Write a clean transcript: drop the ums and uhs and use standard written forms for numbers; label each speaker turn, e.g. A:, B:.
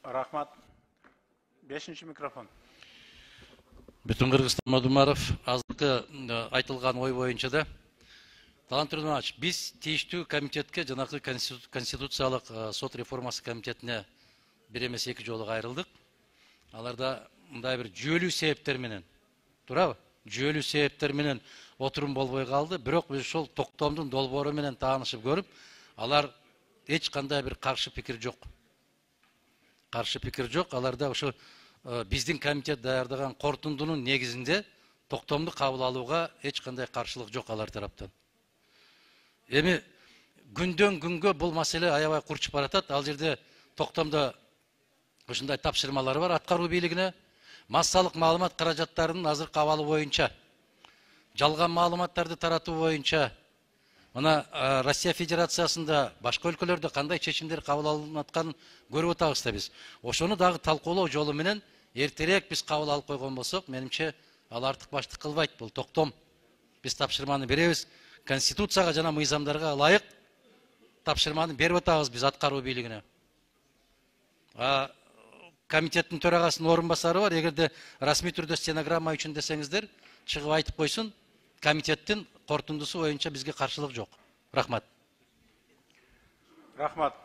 A: Рахмат. 5-ші микрофон.
B: Бүтін Қырғызстан Мадумаров азыркы айтылған ой боюнча да Талант Турдунович, біз тийиштүү комитетке жанагы конституциялык сот реформасы комитетине бир эмес эки жолу кайрылдык. Аларда мындай бир жүйөлүү себептер менен, туурабы? Жүйөлүү себептер менен отурум болбой калды, бирок биз ошол токтомдун долбоору менен таанышып көрүп, алар эч кандай бир каршы пикир жок. Каршы пикир жок, аларда ошо биздин комитет даярдаган корутундунун негизинде токтомду кабыл алууга эч кандай каршылык жок алар тараптан. Эми күндөн күнгө бул маселе аябай курчуп баратат. Ал жерде токтомдо ушундай тапшырмалар бар аткаруу бийлигине. Массалык маалымат каражаттарынын азыркы абалы боюнча, жалган маалыматтарды таратуу боюнча мына Россия Федерациясында башка өлкөлөрдө кандай чечимдер кабыл алынып атканын көрүп атабыз да биз. Ошону дагы талкуулоо жолу менен эртерээк биз кабыл алып койгон болсок, менимче ал артык баштык кылбайт. Бул токтом. Биз тапшырманы беребиз. Конституцияга жана мыйзамдарга ылайык тапшырманы берип атабыз биз аткаруу бийлигине. Комитеттин төрагасынын орун басары бар. Эгерде расмий түрдө стенограмма үчүн десеңиздер, чыгып айтып койсун. Комитеттин корутундусу боюнча бизге каршылык жок. Рахмат.
A: Рахмат.